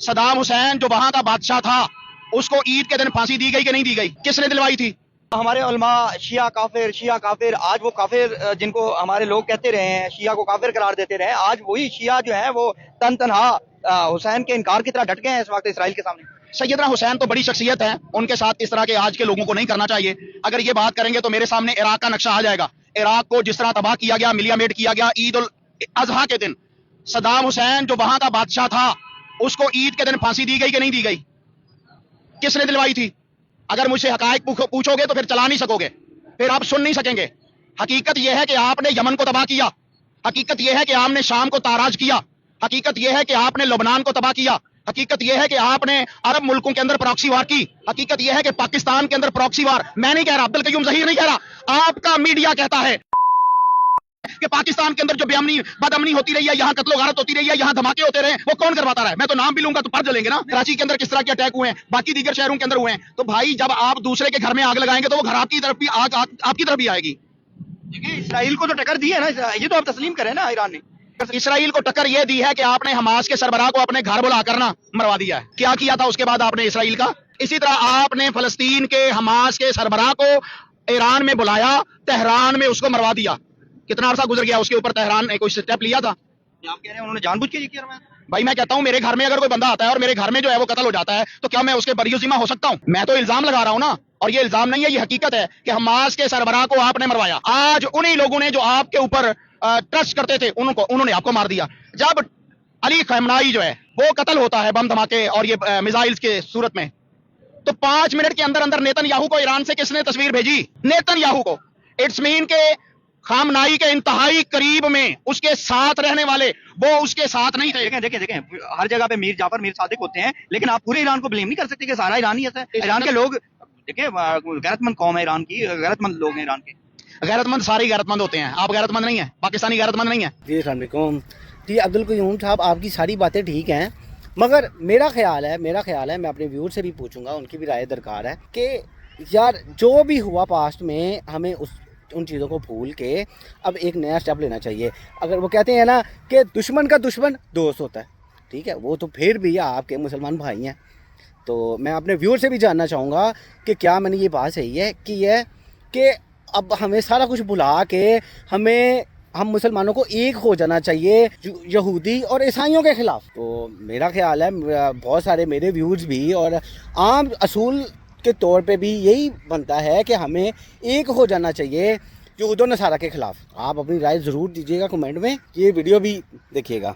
Saddam Hussein جو وہاں کا بادشاہ تھا اس کو عید کے دن پھانسی دی گئی کہ نہیں دی گئی؟ کس نے دلوائی تھی؟ ہمارے علماء شیعہ کافر آج وہ کافر جن کو ہمارے لوگ کہتے رہے ہیں، شیعہ کو کافر قرار دیتے رہے، آج وہی شیعہ جو ہیں وہ تنہا حسین کے انکار کی طرح ڈٹ گئے ہیں اس وقت اسرائیل کے سامنے۔ سیدنا حسین تو بڑی شخصیت ہے، ان کے ساتھ اس طرح کے آج کے لوگوں کو نہیں کرنا چاہیے۔ اگر یہ بات کریں گے تو میرے سامنے عراق کا نقشہ آ جائے گا، عراق کو جس طرح تباہ کیا گیا، ملیا میٹ کیا گیا عید الاضحیٰ کے دن۔ صدام حسین جو وہاں کا بادشاہ تھا اس کو عید کے دن پھانسی دی گئی کہ نہیں دی گئی؟ کس نے دلوائی تھی؟ اگر مجھ سے حقائق پوچھو گے تو پھر چلا نہیں سکو گے، پھر آپ سن نہیں سکیں گے۔ حقیقت یہ ہے کہ آپ نے یمن کو تباہ کیا، حقیقت یہ ہے کہ آپ نے شام کو تاراج کیا، حقیقت یہ ہے کہ آپ نے لبنان کو تباہ کیا، حقیقت یہ ہے کہ آپ نے عرب ملکوں کے اندر پراکسی وار کی، حقیقت یہ ہے کہ پاکستان کے اندر پراکسی وار، میں نہیں کہہ رہا، عبدالقیوم ظہیر نہیں کہہ رہا، آپ کا میڈیا کہتا ہے کہ پاکستان کے اندر جو بد امنی ہوتی رہی ہے، یہاں قتل و غارت ہوتی رہی ہے، یہاں دھماکے ہوتے رہے، وہ کون کرواتا رہا ہے؟ میں تو نام بھی لوں گا تو پر جلیں گے نا۔ کراچی کے اندر کس طرح کے اٹیک ہوئے ہیں، باقی دیگر شہروں کے اندر ہوئے ہیں، تو بھائی جب آپ دوسرے کے گھر میں آگ لگائیں گے تو وہ گھر آپ کی طرف بھی آگ آپ کی طرف بھی آئے گی۔ اسرائیل کو تو ٹکر دی ہے نا، یہ تو آپ تسلیم کریں نا ایران نے۔ اسرائیل کو ٹکر یہ دی ہے کہ آپ نے حماس کے سربراہ کو اپنے گھر بلا کر نا مروا دیا ہے۔ کیا کیا تھا اس کے بعد آپ نے اسرائیل کا؟ اسی طرح آپ نے فلسطین کے حماس کے سربراہ کو ایران میں بلایا، تہران میں اس کو مروا دیا۔ کتنا عرصہ گزر گیا اس کے اوپر تہران نے کوئی سٹیپ لیا تھا؟ آپ کہہ رہے ہیں انہوں نے جان بوجھ کے یہ کیا؟ بھائی میں کہتا ہوں میرے گھر میں اگر کوئی بندہ آتا ہے اور میرے گھر میں جو ہے وہ قتل ہو جاتا ہے تو کیا میں اس کے بری ذمہ ہو سکتا ہوں؟ میں تو الزام لگا رہا ہوں نا، اور یہ الزام نہیں ہے، یہ حقیقت ہے کہ حماس کے سربراہ کو آپ نے مروایا۔ آج انہی لوگوں نے جو آپ کے اوپر ٹرسٹ کرتے تھے انہوں نے آپ کو مار دیا۔ جب علی خامنائی جو ہے وہ قتل ہوتا ہے بم دھماکے اور یہ میزائلز کے صورت میں، تو 5 منٹ کے اندر اندر نیتن یاہو کو ایران سے کس نے تصویر بھیجی؟ نیتن یاہو کو۔ اٹس مین کہ خامنائی کے انتہائی قریب میں اس کے ساتھ رہنے والے وہ اس کے ساتھ نہیں تھے۔ دیکھیں ہر جگہ پہ میر جعفر میر صادق ہوتے ہیں، لیکن آپ پورے ایران کو بلیم نہیں کر سکتے کہ سارا ایران ہی ایسا ہے۔ ایران کے لوگ دیکھیں غیرت مند قوم ہے، ایران کی غیرت مند لوگ ہیں ایران کے۔ غیرت مند ساری غیرت مند ہوتے ہیں، آپ غیرت مند نہیں ہیں، پاکستانی غیرت مند نہیں ہیں۔ جی السلام علیکم۔ جی عبدالقیوم صاحب، آپ کی ساری باتیں ٹھیک ہیں، مگر میرا خیال ہے میں اپنے ویور سے بھی پوچھوں گا، ان کی بھی رائے درکار ہے کہ یار جو بھی ہوا پاسٹ میں ہمیں ان چیزوں کو بھول کے اب ایک نیا سٹیپ لینا چاہیے۔ اگر وہ کہتے ہیں نا کہ دشمن کا دشمن دوست ہوتا ہے، ٹھیک ہے، وہ تو پھر بھی آپ کے مسلمان بھائی ہیں، تو میں اپنے ویور سے بھی جاننا چاہوں گا کہ کیا میں نے یہ بات صحیح ہے کہ اب ہمیں سارا کچھ بھلا کے ہم مسلمانوں کو ایک ہو جانا چاہیے یہودی اور عیسائیوں کے خلاف۔ تو میرا خیال ہے بہت سارے میرے ویورز بھی اور عام اصول کے طور پہ بھی یہی بنتا ہے کہ ہمیں ایک ہو جانا چاہیے یہود و نصارہ کے خلاف۔ آپ اپنی رائے ضرور دیجیے گا کمنٹ میں، یہ ویڈیو بھی دیکھیے گا۔